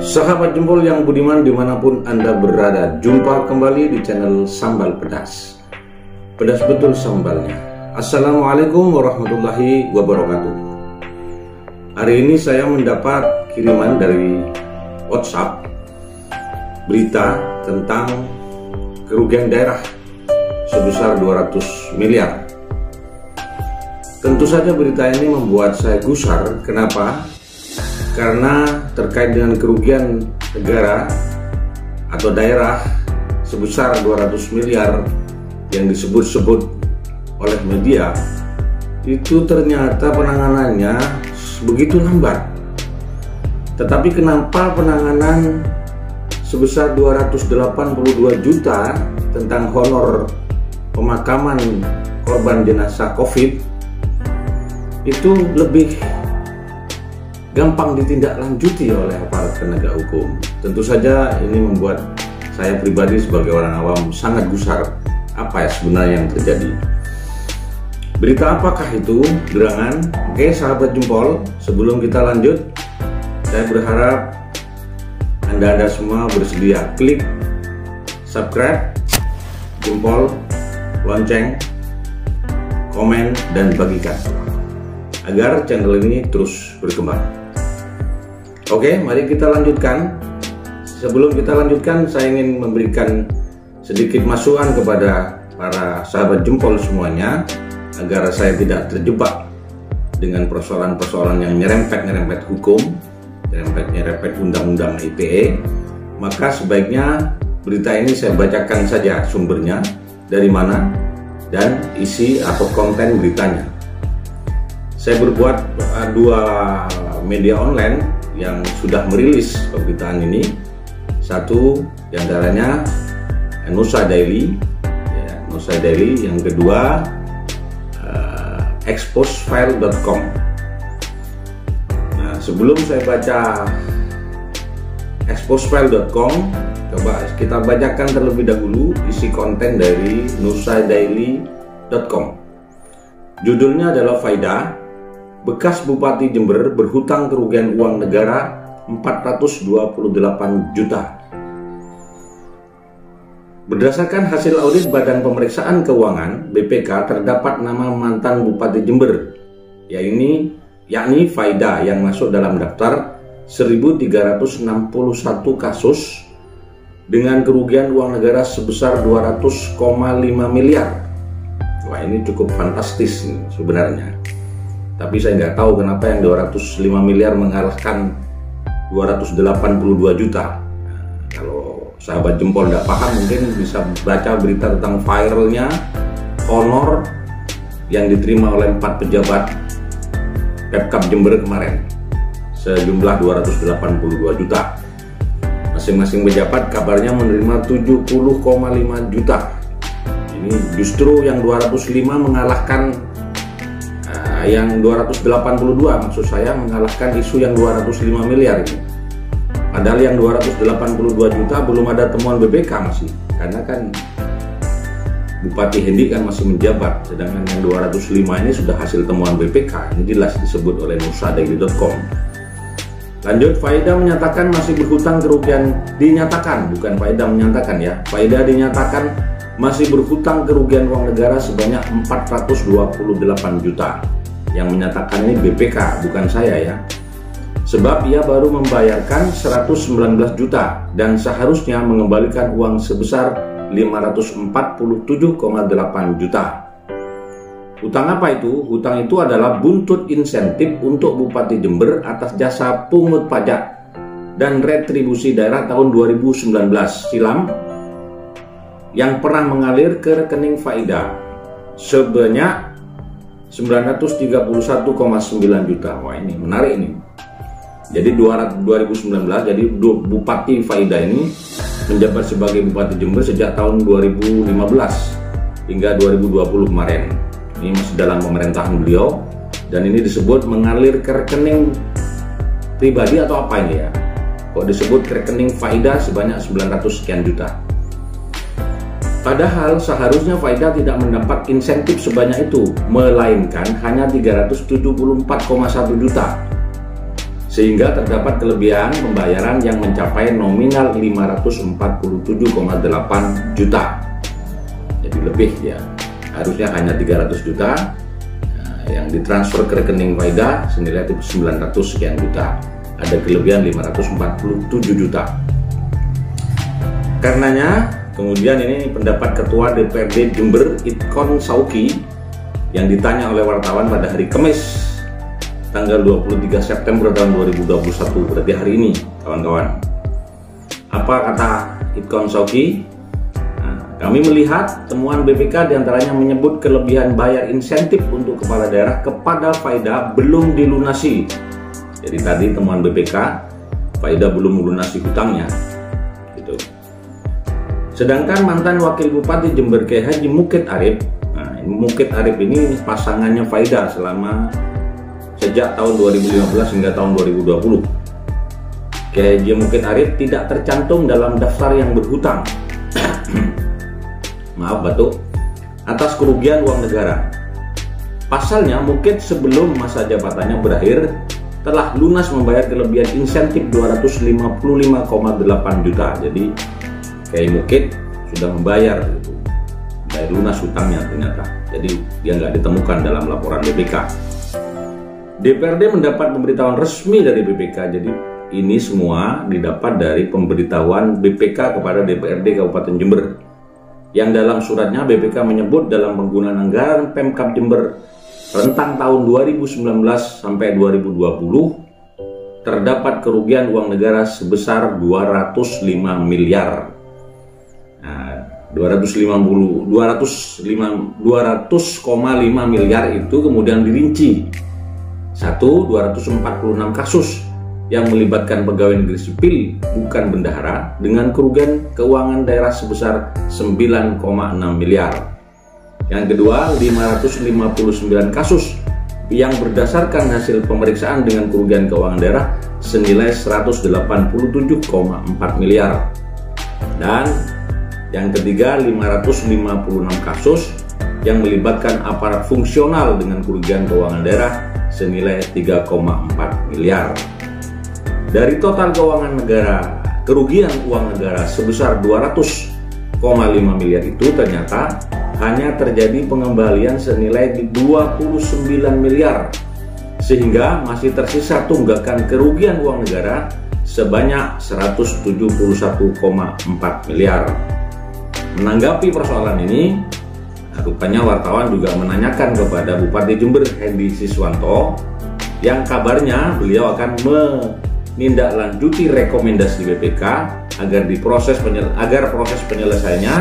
Sahabat jempol yang budiman dimanapun Anda berada, jumpa kembali di channel Sambal Pedas. Pedas betul sambalnya. Assalamualaikum warahmatullahi wabarakatuh. Hari ini saya mendapat kiriman dari WhatsApp berita tentang kerugian daerah sebesar 200 miliar. Tentu saja berita ini membuat saya gusar. Kenapa? Karena terkait dengan kerugian negara atau daerah sebesar 200 miliar yang disebut-sebut oleh media, itu ternyata penanganannya begitu lambat. Tetapi kenapa penanganan sebesar 282 juta tentang honor pemakaman korban jenazah COVID itu lebih gampang ditindaklanjuti oleh aparat penegak hukum? Tentu saja ini membuat saya pribadi sebagai orang awam sangat gusar. Apa ya sebenarnya yang terjadi? Berita apakah itu? Gerangan. Oke sahabat jempol, sebelum kita lanjut, saya berharap Anda semua bersedia klik subscribe, jempol, lonceng, komen, dan bagikan agar channel ini terus berkembang. Oke, mari kita lanjutkan. Sebelum kita lanjutkan, saya ingin memberikan sedikit masukan kepada para sahabat jempol semuanya agar saya tidak terjebak dengan persoalan-persoalan yang nyerempet hukum, nyerempet undang-undang ITE. Maka sebaiknya berita ini saya bacakan saja sumbernya, dari mana dan isi atau konten beritanya. Saya berbuat dua media online yang sudah merilis pemberitaan ini. Satu diantaranya Nusa Daily, Nusa Daily. Yang kedua exposefile.com. Nah, sebelum saya baca exposefile.com, coba kita bacakan terlebih dahulu isi konten dari nusadaily.com. Judulnya adalah Faida, bekas Bupati Jember berhutang kerugian uang negara 428 juta. Berdasarkan hasil audit Badan Pemeriksaan Keuangan (BPK), terdapat nama mantan Bupati Jember, yakni Faida, yang masuk dalam daftar 1.361 kasus dengan kerugian uang negara sebesar 200,5 miliar. Wah, ini cukup fantastis sebenarnya. Tapi saya nggak tahu kenapa yang 205 miliar mengalahkan 282 juta. Nah, kalau sahabat jempol nggak paham, mungkin bisa baca berita tentang viralnya honor yang diterima oleh 4 pejabat Pemkab Jember kemarin, sejumlah 282 juta. Masing-masing pejabat kabarnya menerima 70,5 juta. Ini justru yang 205 mengalahkan yang 282, maksud saya mengalahkan isu yang 205 miliar ini. Padahal yang 282 juta belum ada temuan BPK masih, karena kan Bupati Hendi kan masih menjabat, sedangkan yang 205 ini sudah hasil temuan BPK. Ini jelas disebut oleh nusadaily.com. Lanjut, Faida menyatakan masih berhutang kerugian, dinyatakan, bukan Faida menyatakan ya, Faida dinyatakan masih berhutang kerugian uang negara sebanyak 428 juta. Yang menyatakan ini BPK, bukan saya ya. Sebab ia baru membayarkan 119 juta dan seharusnya mengembalikan uang sebesar 547,8 juta. Hutang apa itu? Hutang itu adalah buntut insentif untuk Bupati Jember atas jasa pungut pajak dan retribusi daerah tahun 2019 silam yang pernah mengalir ke rekening Faida sebanyak 931,9 juta. Wah, ini menarik ini. Jadi 2019, jadi Bupati Faida ini menjabat sebagai Bupati Jember sejak tahun 2015 hingga 2020 kemarin. Ini masih dalam pemerintahan beliau, dan ini disebut mengalir ke rekening pribadi atau apa ini ya? Kok disebut ke rekening Faida sebanyak 900 sekian juta. Padahal seharusnya Faida tidak mendapat insentif sebanyak itu, melainkan hanya 374,1 juta. sehingga terdapat kelebihan pembayaran yang mencapai nominal 547,8 juta. Jadi lebih ya, harusnya hanya 300 juta yang ditransfer ke rekening Faida senilai 900 sekian juta. Ada kelebihan 547 juta. Karenanya kemudian ini pendapat Ketua DPRD Jember Itkon Sauki yang ditanya oleh wartawan pada hari Kamis tanggal 23 September tahun 2021, berarti hari ini kawan-kawan. Apa kata Itkon Sauki? Kami melihat temuan BPK diantaranya menyebut kelebihan bayar insentif untuk kepala daerah kepada Faida belum dilunasi. Jadi tadi temuan BPK, Faida belum melunasi hutangnya. Gitu. Sedangkan mantan Wakil Bupati Jember Kiai Haji Mukid Arif, Mukid Arif ini pasangannya Faida selama sejak tahun 2015 hingga tahun 2020. Kiai Haji Mukid Arif tidak tercantum dalam daftar yang berhutang. Maaf batuk, atas kerugian uang negara. Pasalnya Mukid sebelum masa jabatannya berakhir telah lunas membayar kelebihan insentif 255,8 juta. Jadi Kiai Mukid sudah membayar gitu, bayar lunas hutangnya ternyata. Jadi dia nggak ditemukan dalam laporan BPK. DPRD mendapat pemberitahuan resmi dari BPK. Jadi ini semua didapat dari pemberitahuan BPK kepada DPRD Kabupaten Jember. Yang dalam suratnya BPK menyebut dalam penggunaan anggaran Pemkab Jember rentang tahun 2019 sampai 2020 terdapat kerugian uang negara sebesar 205 miliar. Nah, 200,5 miliar itu kemudian dirinci. 246 kasus yang melibatkan pegawai negeri sipil bukan bendahara dengan kerugian keuangan daerah sebesar 9,6 miliar. Yang kedua, 559 kasus yang berdasarkan hasil pemeriksaan dengan kerugian keuangan daerah senilai 187,4 miliar. Dan yang ketiga, 556 kasus yang melibatkan aparat fungsional dengan kerugian keuangan daerah senilai 3,4 miliar. Dari total keuangan negara, kerugian uang negara sebesar 200,5 miliar itu ternyata hanya terjadi pengembalian senilai 29 miliar, sehingga masih tersisa tunggakan kerugian uang negara sebanyak 171,4 miliar. Menanggapi persoalan ini, rupanya wartawan juga menanyakan kepada Bupati Jember Hendy Siswanto yang kabarnya beliau akan menindaklanjuti rekomendasi BPK agar proses penyelesaiannya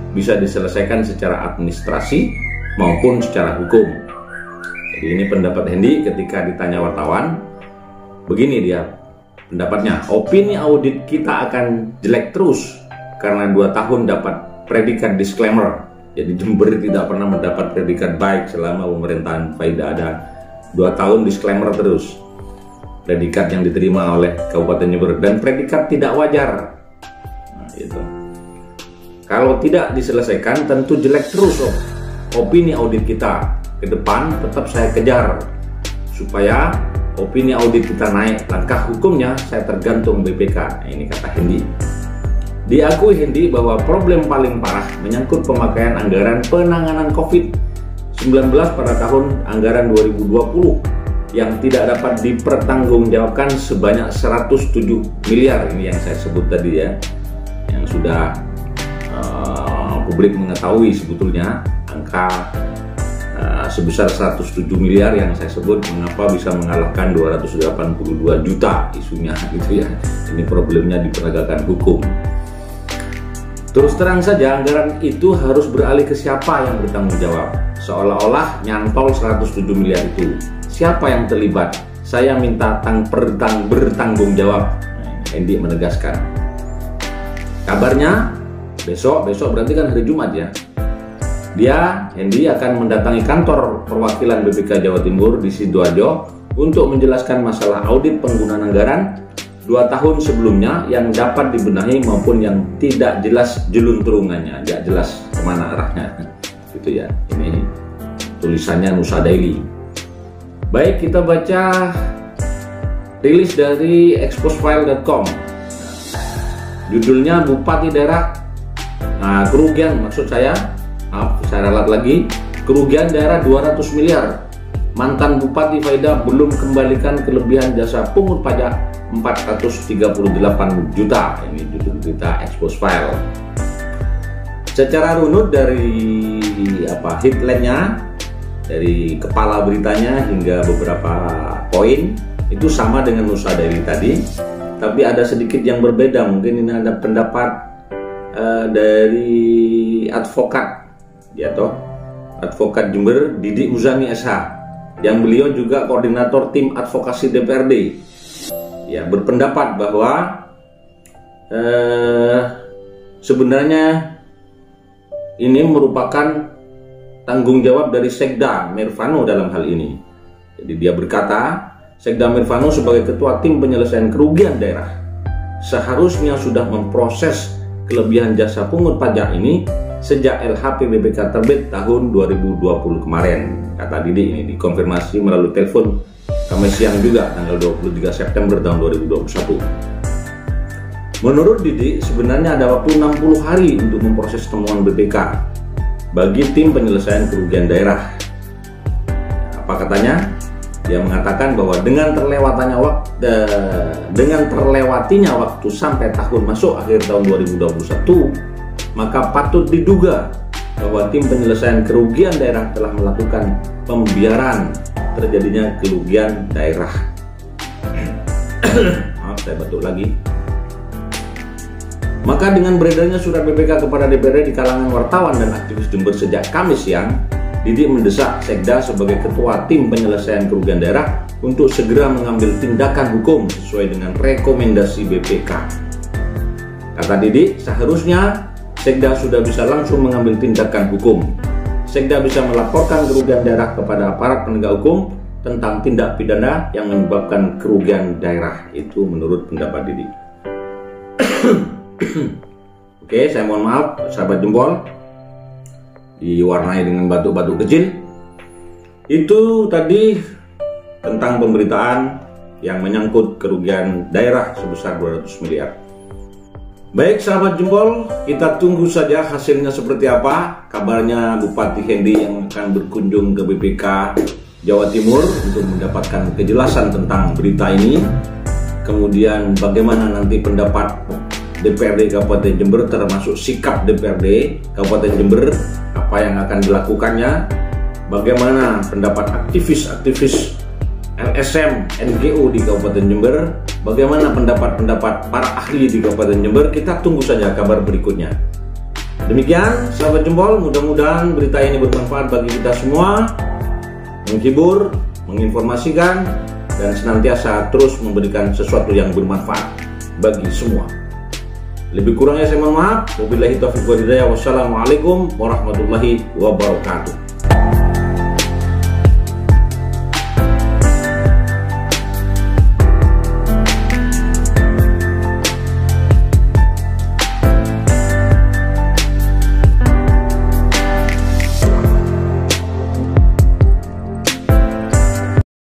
bisa diselesaikan secara administrasi maupun secara hukum. Jadi ini pendapat Hendy ketika ditanya wartawan. Begini dia pendapatnya, opini audit kita akan jelek terus karena 2 tahun dapat predikat disclaimer. Jadi Jember tidak pernah mendapat predikat baik selama pemerintahan Faida. Ada 2 tahun disclaimer terus predikat yang diterima oleh Kabupaten Jember, dan predikat tidak wajar. Nah, itu. Kalau tidak diselesaikan tentu jelek terus opini audit kita. Ke depan tetap saya kejar supaya opini audit kita naik. Langkah hukumnya saya tergantung BPK. Nah, ini kata Hendy. Diakui Hendy bahwa problem paling parah menyangkut pemakaian anggaran penanganan COVID-19 pada tahun anggaran 2020 yang tidak dapat dipertanggungjawabkan sebanyak 107 miliar. Ini yang saya sebut tadi ya, yang sudah publik mengetahui sebetulnya angka sebesar 107 miliar yang saya sebut mengapa bisa mengalahkan 282 juta isunya gitu ya. Ini problemnya di penegakan hukum. Terus terang saja anggaran itu harus beralih ke siapa yang bertanggung jawab. Seolah-olah nyantol 107 miliar itu. Siapa yang terlibat? Saya minta bertanggung jawab. Hendy menegaskan. Kabarnya besok berarti kan hari Jumat ya. Hendy akan mendatangi kantor perwakilan BPK Jawa Timur di Sidoarjo untuk menjelaskan masalah audit penggunaan anggaran 2 tahun sebelumnya yang dapat dibenahi maupun yang tidak jelas jelunturungannya, tidak jelas kemana arahnya, gitu ya. Ini tulisannya Nusa Daily. Baik, kita baca rilis dari exposefile.com. Judulnya Bupati Daerah, kerugian, maksud saya ralat lagi, kerugian daerah 200 miliar. Mantan Bupati Faida belum kembalikan kelebihan jasa pungut pajak 438 juta. Ini judul berita Exposefile. Secara runut dari headline-nya, dari kepala beritanya hingga beberapa poin itu sama dengan Nusa Daily tadi, tapi ada sedikit yang berbeda. Mungkin ini ada pendapat dari advokat Jember Didi Muzani SH, yang beliau juga koordinator tim advokasi DPRD, ya, berpendapat bahwa sebenarnya ini merupakan tanggung jawab dari Sekda Mirvano dalam hal ini. Jadi dia berkata, Sekda Mirvano sebagai ketua tim penyelesaian kerugian daerah seharusnya sudah memproses kelebihan jasa pungut pajak ini sejak LHP BPK terbit tahun 2020 kemarin. Kata Didi, ini dikonfirmasi melalui telepon Kamis siang juga tanggal 23 September tahun 2021. Menurut Didi, sebenarnya ada waktu 60 hari untuk memproses temuan BPK bagi tim penyelesaian kerugian daerah. Apa katanya? Dia mengatakan bahwa dengan terlewatinya waktu sampai tahun masuk akhir tahun 2021, maka patut diduga bahwa tim penyelesaian kerugian daerah telah melakukan pembiaran terjadinya kerugian daerah. Maaf, saya batuk lagi. Maka dengan beredarnya surat BPK kepada DPRD di kalangan wartawan dan aktivis Jember sejak Kamis siang, Didi mendesak Sekda sebagai ketua tim penyelesaian kerugian daerah untuk segera mengambil tindakan hukum sesuai dengan rekomendasi BPK. Kata Didi, seharusnya Sekda sudah bisa langsung mengambil tindakan hukum. Sekda bisa melaporkan kerugian daerah kepada aparat penegak hukum tentang tindak pidana yang menyebabkan kerugian daerah. Itu menurut pendapat Didi. Oke, saya mohon maaf sahabat jempol, diwarnai dengan batuk-batuk kecil. Itu tadi tentang pemberitaan yang menyangkut kerugian daerah sebesar 200 miliar. Baik sahabat jempol, kita tunggu saja hasilnya seperti apa. Kabarnya Bupati Hendy yang akan berkunjung ke BPK Jawa Timur untuk mendapatkan kejelasan tentang berita ini. Kemudian bagaimana nanti pendapat DPRD Kabupaten Jember, termasuk sikap DPRD Kabupaten Jember, apa yang akan dilakukannya, bagaimana pendapat aktivis-aktivis LSM, NGO di Kabupaten Jember, bagaimana pendapat-pendapat para ahli di Kabupaten Jember. Kita tunggu saja kabar berikutnya. Demikian sahabat jempol, mudah-mudahan berita ini bermanfaat bagi kita semua, menghibur, menginformasikan, dan senantiasa terus memberikan sesuatu yang bermanfaat bagi semua. Lebih kurangnya saya mohon maaf. Wabillahi taufiq wal hidayah. Wassalamualaikum warahmatullahi wabarakatuh.